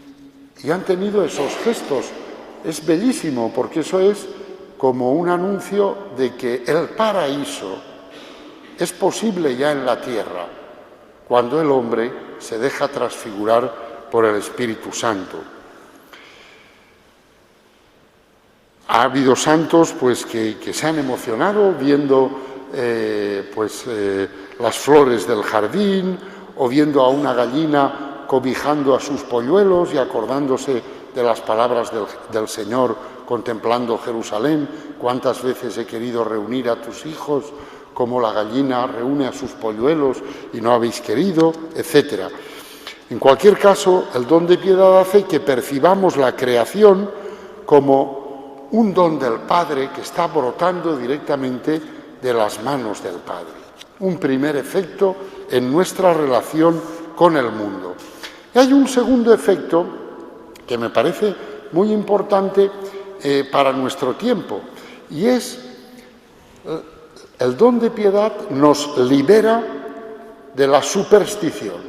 han tenido esos gestos. Es bellísimo, porque eso es como un anuncio de que el paraíso es posible ya en la tierra, cuando el hombre se deja transfigurar por el Espíritu Santo. Ha habido santos pues que se han emocionado viendo las flores del jardín, o viendo a una gallina cobijando a sus polluelos y acordándose de las palabras del Señor, contemplando Jerusalén. Cuántas veces he querido reunir a tus hijos, como la gallina reúne a sus polluelos y no habéis querido, etc. En cualquier caso, el don de piedad hace que percibamos la creación como un don del Padre que está brotando directamente de las manos del Padre. Un primer efecto en nuestra relación con el mundo. Y hay un segundo efecto que me parece muy importante para nuestro tiempo, y es el don de piedad nos libera de la superstición,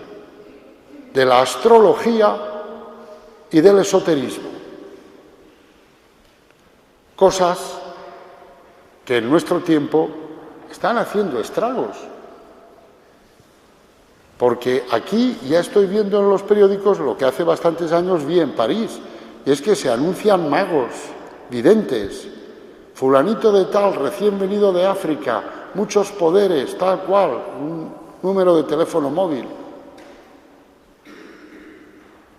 de la astrología y del esoterismo. Cosas que en nuestro tiempo están haciendo estragos. Porque aquí ya estoy viendo en los periódicos lo que hace bastantes años vi en París, y es que se anuncian magos, videntes, fulanito de tal, recién venido de África, muchos poderes, tal cual, un número de teléfono móvil.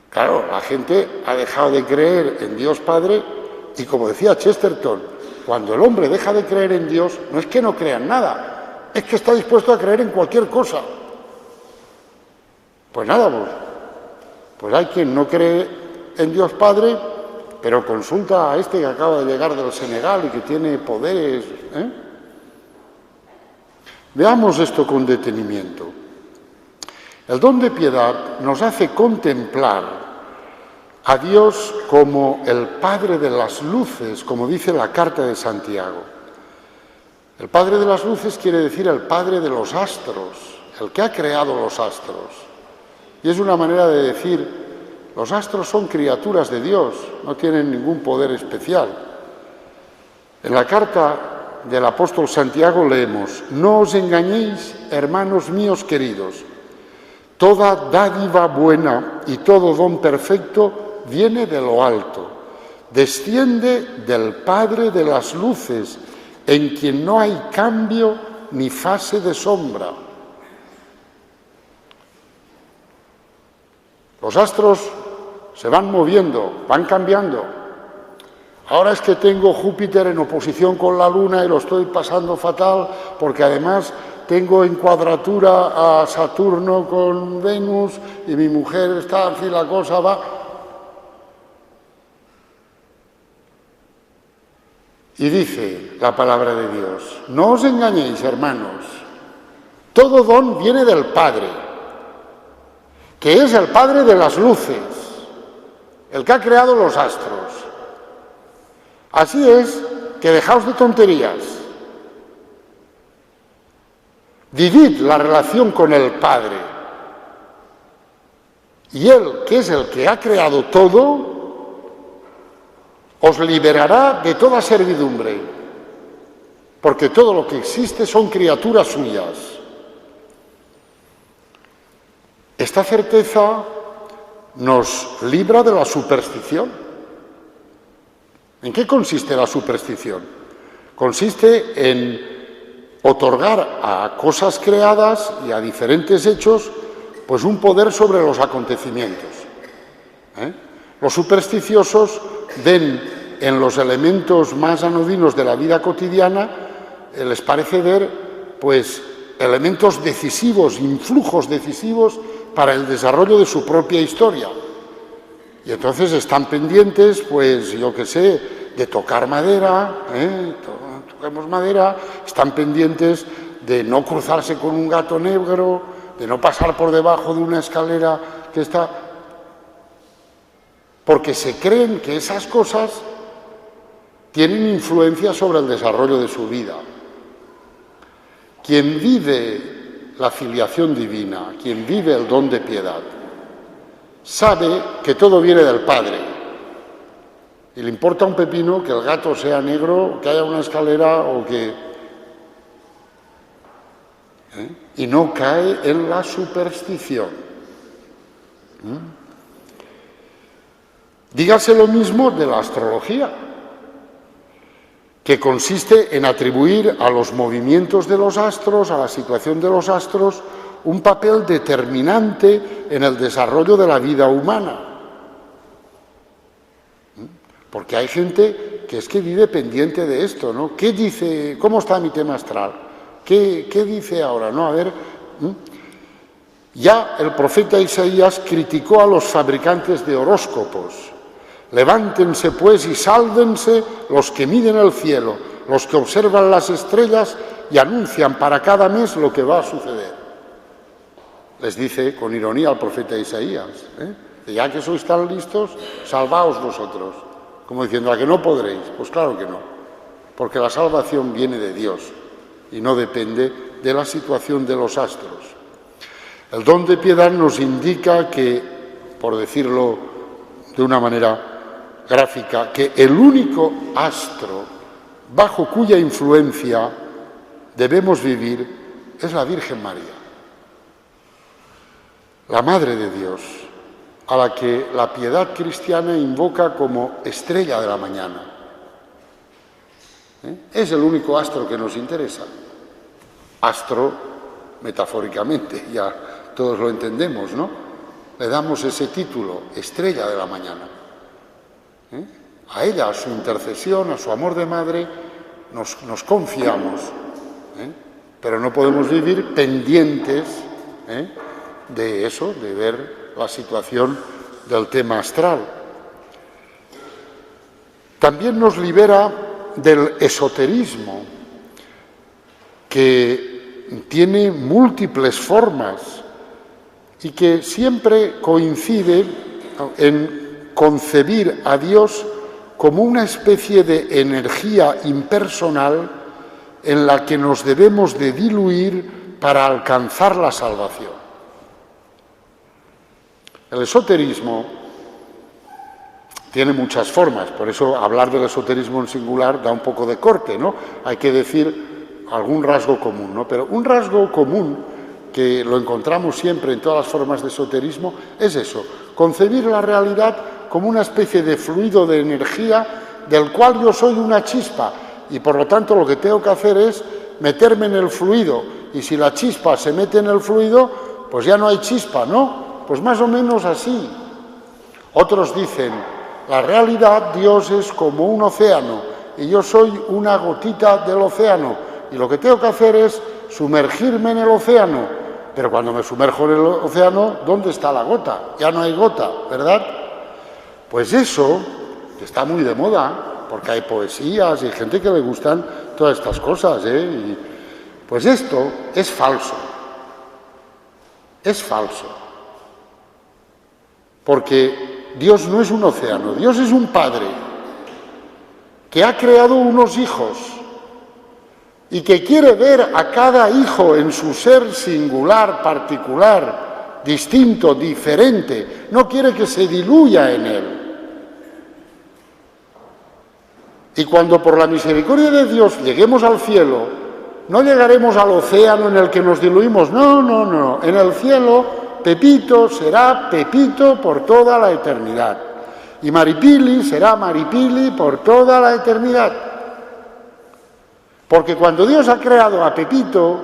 Claro, la gente ha dejado de creer en Dios Padre y, como decía Chesterton, cuando el hombre deja de creer en Dios, no es que no crea en nada, es que está dispuesto a creer en cualquier cosa. Pues nada, pues hay quien no cree en Dios Padre, pero consulta a este que acaba de llegar del Senegal y que tiene poderes. Veamos esto con detenimiento. El don de piedad nos hace contemplar a Dios como el Padre de las luces, como dice la carta de Santiago. El Padre de las luces quiere decir el Padre de los astros, el que ha creado los astros. Y es una manera de decir, los astros son criaturas de Dios, no tienen ningún poder especial. En la carta del apóstol Santiago leemos, no os engañéis, hermanos míos queridos, toda dádiva buena y todo don perfecto viene de lo alto, desciende del Padre de las luces, en quien no hay cambio ni fase de sombra. Los astros se van moviendo, van cambiando. Ahora es que tengo Júpiter en oposición con la Luna y lo estoy pasando fatal porque además tengo en cuadratura a Saturno con Venus y mi mujer está, en fin, la cosa va. Y dice la palabra de Dios, no os engañéis, hermanos, todo don viene del Padre, que es el Padre de las luces, el que ha creado los astros. Así es que dejaos de tonterías. Vivid la relación con el Padre. Y Él, que es el que ha creado todo, os liberará de toda servidumbre, porque todo lo que existe son criaturas suyas. Esta certeza nos libra de la superstición. ¿En qué consiste la superstición? Consiste en otorgar a cosas creadas y a diferentes hechos pues un poder sobre los acontecimientos. Los supersticiosos ven en los elementos más anodinos de la vida cotidiana, les parece ver pues elementos decisivos, influjos decisivos para el desarrollo de su propia historia. Y entonces están pendientes, pues yo qué sé, de tocar madera, tocamos madera, están pendientes de no cruzarse con un gato negro, de no pasar por debajo de una escalera que está... Porque se creen que esas cosas tienen influencia sobre el desarrollo de su vida. Quien vive la filiación divina, quien vive el don de piedad, sabe que todo viene del Padre. Y le importa un pepino que el gato sea negro, que haya una escalera o que... Y no cae en la superstición. Dígase lo mismo de la astrología, que consiste en atribuir a los movimientos de los astros, a la situación de los astros, un papel determinante en el desarrollo de la vida humana. Porque hay gente que es que vive pendiente de esto, ¿no? ¿Qué dice? ¿Cómo está mi tema astral? ¿Qué dice ahora? ¿No? A ver. Ya el profeta Isaías criticó a los fabricantes de horóscopos. Levántense pues y sálvense los que miden el cielo, los que observan las estrellas y anuncian para cada mes lo que va a suceder. Les dice con ironía al profeta Isaías, ya que sois tan listos, salvaos vosotros. Como diciendo, ¿a que no podréis? Pues claro que no, porque la salvación viene de Dios y no depende de la situación de los astros. El don de piedad nos indica que, por decirlo de una manera gráfica, que el único astro bajo cuya influencia debemos vivir es la Virgen María. la Madre de Dios, a la que la piedad cristiana invoca como estrella de la mañana. Es el único astro que nos interesa. Astro, metafóricamente, ya todos lo entendemos, ¿no? Le damos ese título, estrella de la mañana. A ella, a su intercesión, a su amor de madre, nos confiamos. Pero no podemos vivir pendientes de eso, de ver la situación del tema astral. También nos libera del esoterismo, que tiene múltiples formas y que siempre coincide en concebir a Dios como una especie de energía impersonal en la que nos debemos de diluir para alcanzar la salvación. El esoterismo tiene muchas formas, por eso hablar del esoterismo en singular da un poco de corte, ¿no? Hay que decir algún rasgo común, ¿no? Pero un rasgo común que lo encontramos siempre en todas las formas de esoterismo es eso, concebir la realidad como una especie de fluido de energía del cual yo soy una chispa y por lo tanto lo que tengo que hacer es meterme en el fluido y si la chispa se mete en el fluido, pues ya no hay chispa, ¿no? Pues más o menos así. Otros dicen, la realidad, Dios es como un océano y yo soy una gotita del océano y lo que tengo que hacer es sumergirme en el océano, pero cuando me sumerjo en el océano, ¿dónde está la gota? Ya no hay gota, ¿verdad? Pues eso, que está muy de moda, porque hay poesías y gente que le gustan todas estas cosas, y pues esto es falso. Es falso. Porque Dios no es un océano, Dios es un padre que ha creado unos hijos y que quiere ver a cada hijo en su ser singular, particular, distinto, diferente. No quiere que se diluya en él. Y cuando por la misericordia de Dios lleguemos al cielo, no llegaremos al océano en el que nos diluimos. No, no, no. En el cielo, Pepito será Pepito por toda la eternidad. Y Maripili será Maripili por toda la eternidad. Porque cuando Dios ha creado a Pepito,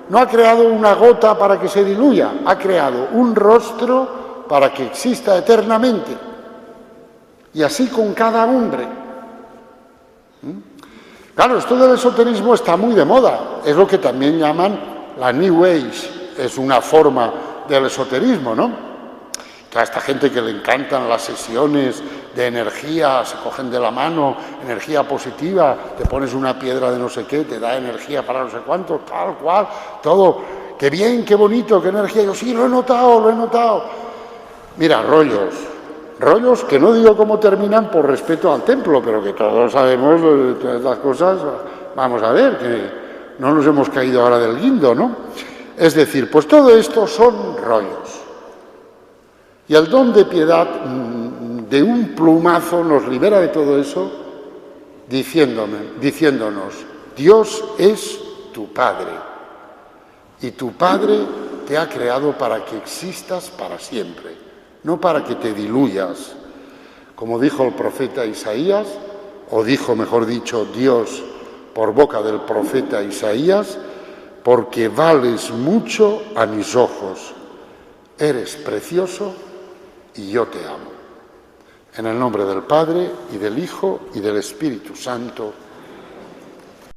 no ha creado una gota para que se diluya, ha creado un rostro para que exista eternamente. Y así con cada hombre. Claro, esto del esoterismo está muy de moda, es lo que también llaman la New Age, es una forma del esoterismo, ¿no? A esta gente que le encantan las sesiones de energía, se cogen de la mano, energía positiva, te pones una piedra de no sé qué, te da energía para no sé cuánto, tal cual, todo, qué bien, qué bonito, qué energía. Yo sí, lo he notado. Mira, rollos que no digo cómo terminan por respeto al templo, pero que todos sabemos todas las cosas, vamos a ver, que no nos hemos caído ahora del guindo, ¿no? Es decir, pues todo esto son rollos. Y el don de piedad de un plumazo nos libera de todo eso diciéndonos, Dios es tu Padre y tu Padre te ha creado para que existas para siempre, no para que te diluyas. Como dijo el profeta Isaías, o dijo, mejor dicho, Dios por boca del profeta Isaías, porque vales mucho a mis ojos, eres precioso y yo te amo. En el nombre del Padre, y del Hijo, y del Espíritu Santo.